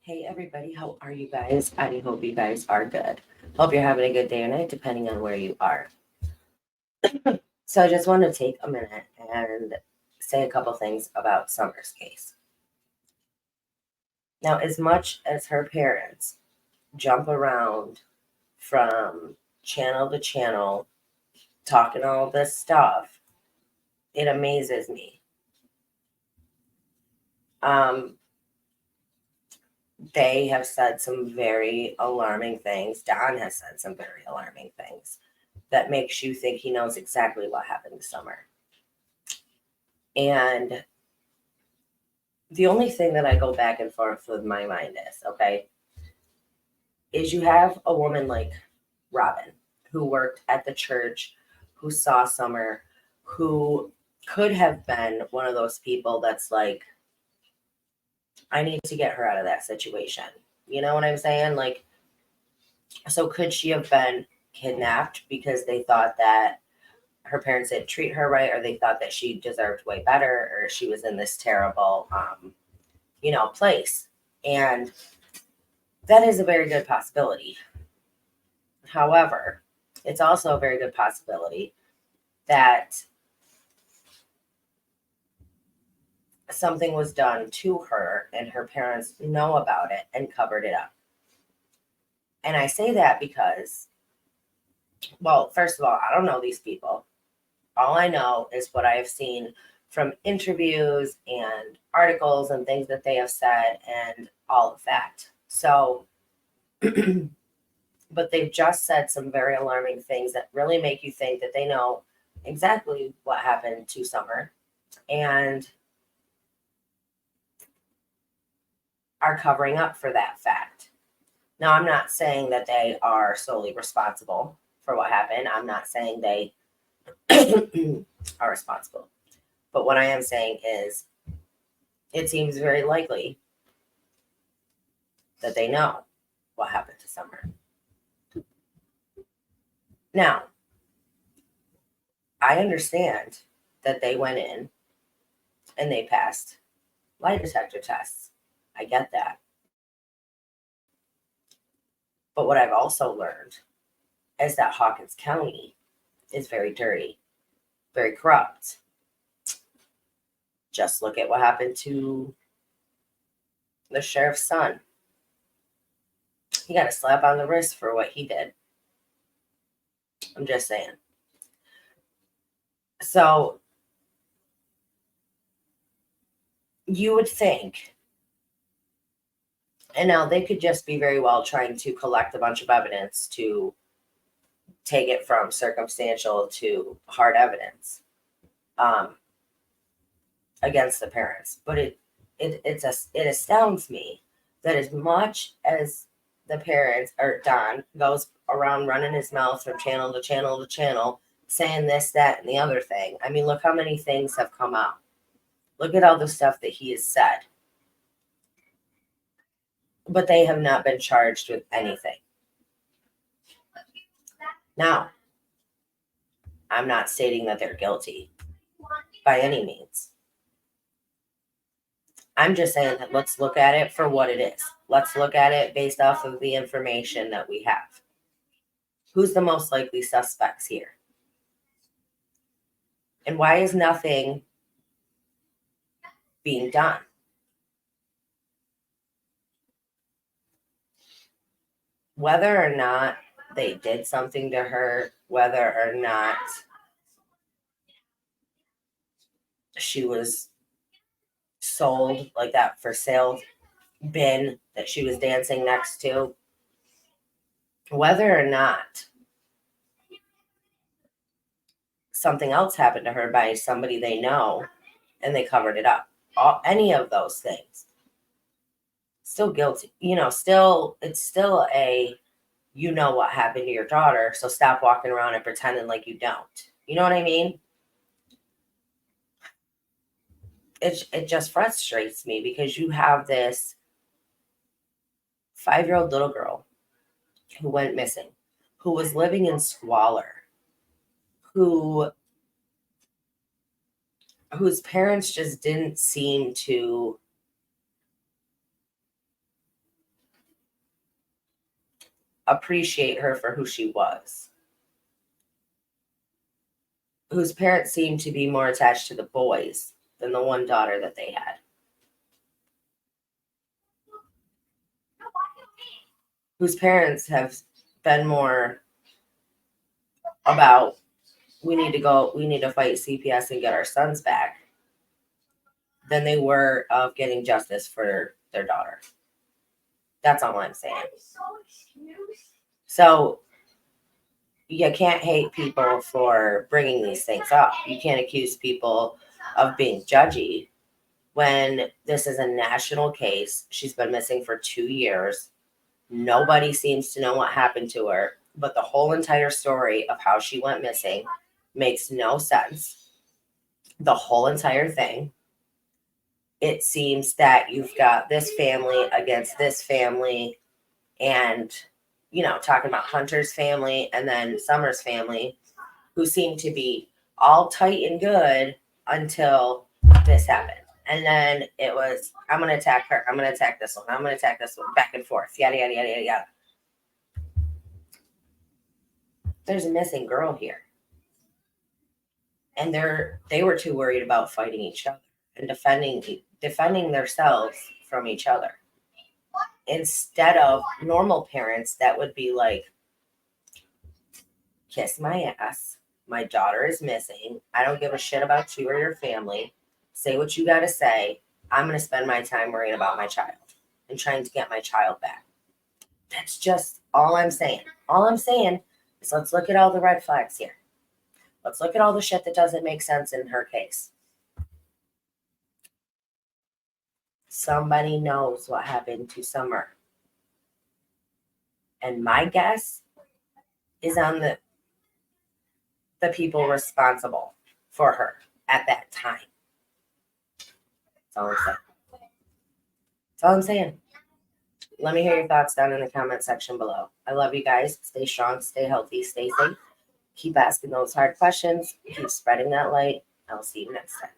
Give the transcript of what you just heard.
Hey everybody, how are you guys? I hope you guys are good. Hope you're having a good day or night, depending on where you are. So I just want to take a minute and say a couple things about Summer's case. Now, as much as her parents jump around from channel to channel, talking all this stuff, it amazes me. Um, they have said some very alarming things. Don has said some very alarming things that makes you think he knows exactly what happened to Summer. And the only thing that I go back and forth with my mind is you have a woman like Robin who worked at the church, who saw Summer, who could have been one of those people that's like, I need to get her out of that situation. You know what I'm saying? Like, so could she have been kidnapped because they thought that her parents didn't treat her right, or they thought that she deserved way better, or she was in this terrible, place? And that is a very good possibility. However, it's also a very good possibility that something was done to her and her parents know about it and covered it up. And I say that because, well, first of all, I don't know these people. All I know is what I have seen from interviews and articles and things that they have said and all of that. So, but they've just said some very alarming things that really make you think that they know exactly what happened to Summer and are covering up for that fact. Now, I'm not saying that they are solely responsible for what happened. I'm not saying they are responsible. But what I am saying is it seems very likely that they know what happened to Summer. Now, I understand that they went in and they passed lie detector tests. I get that. But what I've also learned is that Hawkins County is very dirty, very corrupt. Just look at what happened to the sheriff's son. He got a slap on the wrist for what he did. I'm just saying. So you would think, and now they could just be very well trying to collect a bunch of evidence to take it from circumstantial to hard evidence um, against the parents. But it astounds me that as much as the parents or Don goes around running his mouth from channel to channel to channel, saying this, that, and the other thing. I mean, look how many things have come out. Look at all the stuff that he has said. But they have not been charged with anything. Now, I'm not stating that they're guilty by any means. I'm just saying that let's look at it for what it is. Let's look at it based off of the information that we have. Who's the most likely suspects here? And why is nothing being done? Whether or not they did something to her, whether or not she was sold like that for sale bin that she was dancing next to, whether or not something else happened to her by somebody they know and they covered it up, any of those things, still guilty. Still, it's still a, what happened to your daughter, so stop walking around and pretending like you don't. You know what I mean? It just frustrates me because you have this 5-year-old little girl who went missing, who was living in squalor, who whose parents just didn't seem to appreciate her for who she was, whose parents seemed to be more attached to the boys than the one daughter that they had, whose parents have been more about we need to fight CPS and get our sons back than they were of getting justice for their daughter. That's all I'm saying. So you can't hate people for bringing these things up. You can't accuse people of being judgy when this is a national case. She's been missing for 2 years. Nobody seems to know what happened to her, but the whole entire story of how she went missing makes no sense. The whole entire thing. It seems that you've got this family against this family, and talking about Hunter's family and then Summer's family, who seem to be all tight and good until this happened. And then it was, I'm going to attack her. I'm going to attack this one. I'm going to attack this one. Back and forth. Yada, yada, yada, yada, yada. There's a missing girl here. And they were too worried about fighting each other and defending themselves from each other. Instead of normal parents that would be like, kiss my ass. My daughter is missing. I don't give a shit about you or your family. Say what you got to say. I'm going to spend my time worrying about my child and trying to get my child back. That's just all I'm saying. All I'm saying is let's look at all the red flags here. Let's look at all the shit that doesn't make sense in her case. Somebody knows what happened to Summer. And my guess is on the people responsible for her at that time. That's all I'm saying. That's all I'm saying. Let me hear your thoughts down in the comment section below. I love you guys. Stay strong, stay healthy, stay safe. Keep asking those hard questions. Keep spreading that light. I'll see you next time.